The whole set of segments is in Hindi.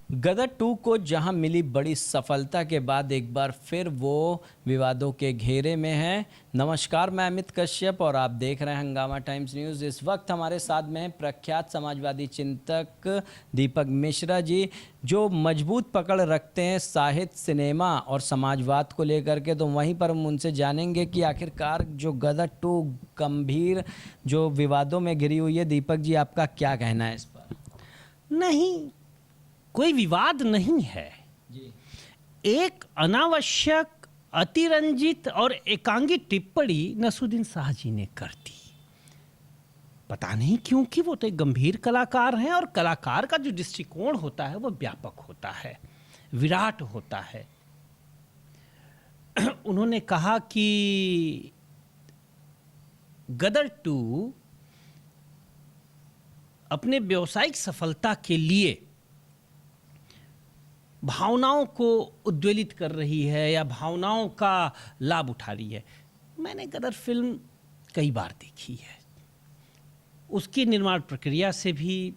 गदर 2 को जहां मिली बड़ी सफलता के बाद एक बार फिर वो विवादों के घेरे में है। नमस्कार, मैं अमित कश्यप और आप देख रहे हैं हंगामा टाइम्स न्यूज़। इस वक्त हमारे साथ में हैं प्रख्यात समाजवादी चिंतक दीपक मिश्रा जी, जो मजबूत पकड़ रखते हैं साहित्य, सिनेमा और समाजवाद को लेकर के। तो वहीं पर हम उनसे जानेंगे कि आखिरकार जो गदर 2 गंभीर जो विवादों में घिरी हुई है, दीपक जी आपका क्या कहना है इस पर? नहीं, कोई विवाद नहीं है। जी एक अनावश्यक, अतिरंजित और एकांगी टिप्पणी नसरुद्दीन शाह जी ने कर दी। पता नहीं क्यों, कि वो तो एक गंभीर कलाकार हैं और कलाकार का जो दृष्टिकोण होता है वो व्यापक होता है, विराट होता है। उन्होंने कहा कि गदर 2 अपने व्यावसायिक सफलता के लिए भावनाओं को उद्वेलित कर रही है या भावनाओं का लाभ उठा रही है। मैंने गदर फिल्म कई बार देखी है, उसकी निर्माण प्रक्रिया से भी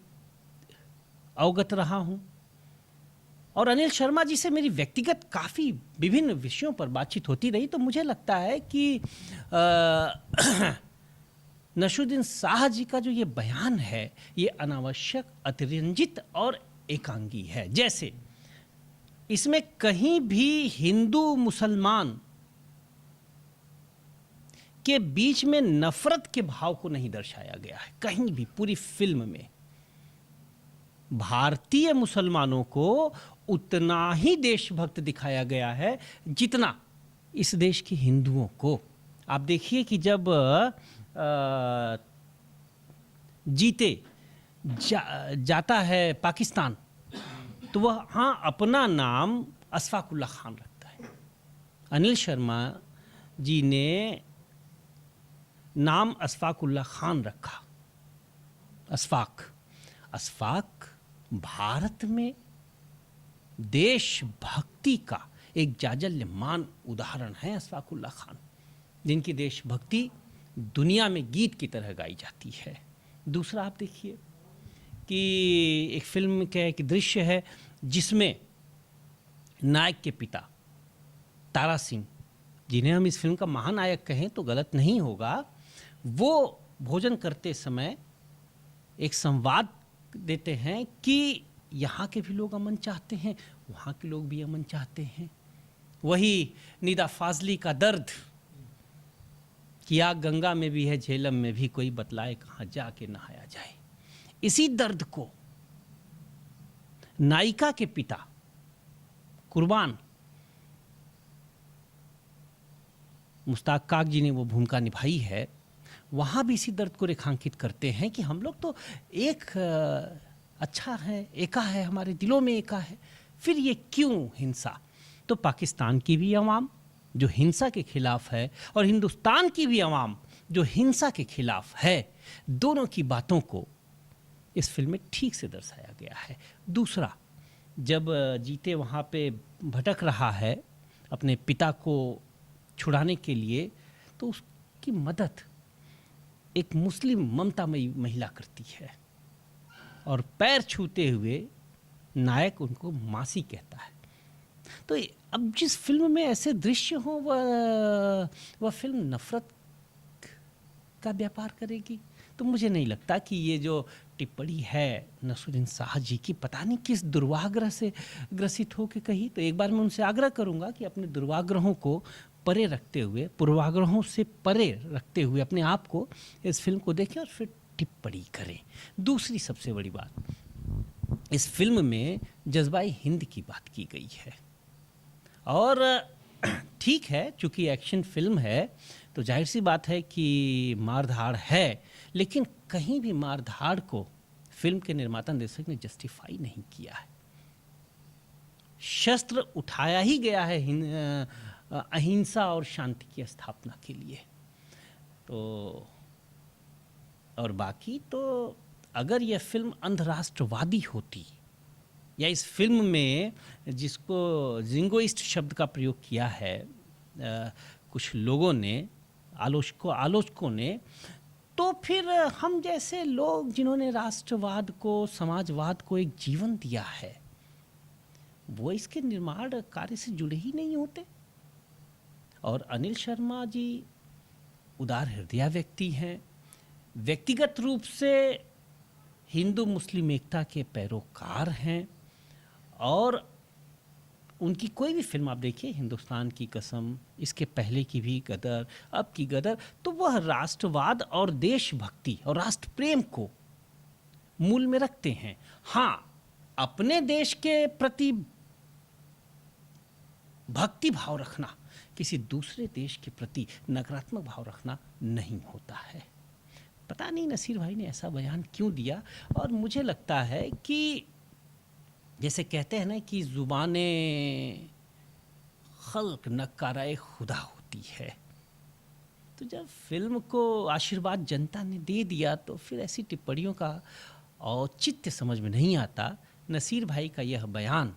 अवगत रहा हूँ और अनिल शर्मा जी से मेरी व्यक्तिगत काफ़ी विभिन्न विषयों पर बातचीत होती रही। तो मुझे लगता है कि नसरुद्दीन शाह जी का जो ये बयान है ये अनावश्यक, अतिरंजित और एकांगी है। जैसे इसमें कहीं भी हिंदू मुसलमान के बीच में नफरत के भाव को नहीं दर्शाया गया है, कहीं भी पूरी फिल्म में। भारतीय मुसलमानों को उतना ही देशभक्त दिखाया गया है जितना इस देश के हिंदुओं को। आप देखिए कि जब जीते जाता है पाकिस्तान, तो वह हाँ अपना नाम अशफाकुल्ला खान रखता है। अनिल शर्मा जी ने नाम अशफाकुल्ला खान रखा। अशफाक भारत में देशभक्ति का एक जाजल्यमान उदाहरण है। अशफाकुल्ला खान, जिनकी देशभक्ति दुनिया में गीत की तरह गाई जाती है। दूसरा, आप देखिए कि एक फिल्म का एक दृश्य है जिसमें नायक के पिता तारा सिंह, जिन्हें हम इस फिल्म का महानायक कहें तो गलत नहीं होगा, वो भोजन करते समय एक संवाद देते हैं कि यहाँ के भी लोग अमन चाहते हैं, वहाँ के लोग भी अमन चाहते हैं। वही निदा फाजली का दर्द कि आग गंगा में भी है, झेलम में भी, कोई बतलाए कहाँ जाके नहाया जाए। इसी दर्द को नायिका के पिता कुर्बान मुश्ताक काक जी ने वो भूमिका निभाई है, वहाँ भी इसी दर्द को रेखांकित करते हैं कि हम लोग तो एक अच्छा है, एका है, हमारे दिलों में एका है, फिर ये क्यों हिंसा। तो पाकिस्तान की भी अवाम जो हिंसा के खिलाफ है और हिंदुस्तान की भी अवाम जो हिंसा के खिलाफ है, दोनों की बातों को इस फिल्म में ठीक से दर्शाया गया है। दूसरा, जब जीते वहाँ पे भटक रहा है अपने पिता को छुड़ाने के लिए, तो उसकी मदद एक मुस्लिम ममतामयी महिला करती है और पैर छूते हुए नायक उनको मासी कहता है। तो अब जिस फिल्म में ऐसे दृश्य हो, वह फिल्म नफरत का व्यापार करेगी। तो मुझे नहीं लगता कि ये जो टिप्पणी है नसरुद्दीन शाह जी की, पता नहीं किस दुर्वाग्रह से ग्रसित हो के कही। तो एक बार मैं उनसे आग्रह करूंगा कि अपने दुर्वाग्रहों को परे रखते हुए, पूर्वाग्रहों से परे रखते हुए अपने आप को इस फिल्म को देखें और फिर टिप्पणी करें। दूसरी सबसे बड़ी बात, इस फिल्म में जज्बाई हिंद की बात की गई है और ठीक है, चूंकि एक्शन फिल्म है तो जाहिर सी बात है कि मारधाड़ है, लेकिन कहीं भी मारधाड़ को फिल्म के निर्माता निर्देशक ने जस्टिफाई नहीं किया है। शस्त्र उठाया ही गया है अहिंसा और शांति की स्थापना के लिए। तो और बाकी तो अगर यह फिल्म अंधराष्ट्रवादी होती, या इस फिल्म में जिसको जिंगोइस्ट शब्द का प्रयोग किया है कुछ लोगों ने, आलोचकों ने, तो फिर हम जैसे लोग जिन्होंने राष्ट्रवाद को, समाजवाद को एक जीवन दिया है, वो इसके निर्माण कार्य से जुड़े ही नहीं होते। और अनिल शर्मा जी उदार हृदय व्यक्ति हैं, व्यक्तिगत रूप से हिंदू मुस्लिम एकता के पैरोकार हैं, और उनकी कोई भी फिल्म आप देखिए, हिंदुस्तान की कसम, इसके पहले की भी गदर, अब की गदर, तो वह राष्ट्रवाद और देशभक्ति और राष्ट्र प्रेम को मूल में रखते हैं। हाँ, अपने देश के प्रति भक्ति भाव रखना किसी दूसरे देश के प्रति नकारात्मक भाव रखना नहीं होता है। पता नहीं नसीर भाई ने ऐसा बयान क्यों दिया, और मुझे लगता है कि जैसे कहते हैं ना कि ज़ुबाने खल्क नकाराए खुदा होती है, तो जब फिल्म को आशीर्वाद जनता ने दे दिया तो फिर ऐसी टिप्पणियों का औचित्य समझ में नहीं आता। नसीर भाई का यह बयान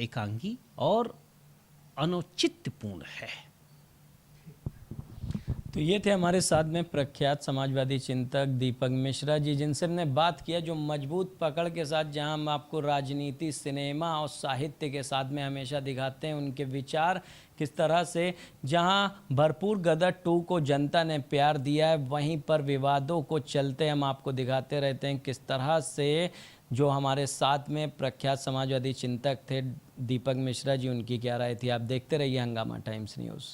एकांगी और अनौचित्यपूर्ण है। तो ये थे हमारे साथ में प्रख्यात समाजवादी चिंतक दीपक मिश्रा जी, जिनसे हमने बात किया, जो मजबूत पकड़ के साथ, जहां हम आपको राजनीति, सिनेमा और साहित्य के साथ में हमेशा दिखाते हैं उनके विचार किस तरह से, जहां भरपूर गदर 2 को जनता ने प्यार दिया है, वहीं पर विवादों को चलते हम आपको दिखाते रहते हैं किस तरह से। जो हमारे साथ में प्रख्यात समाजवादी चिंतक थे दीपक मिश्रा जी, उनकी क्या राय थी। आप देखते रहिए हंगामा टाइम्स न्यूज़।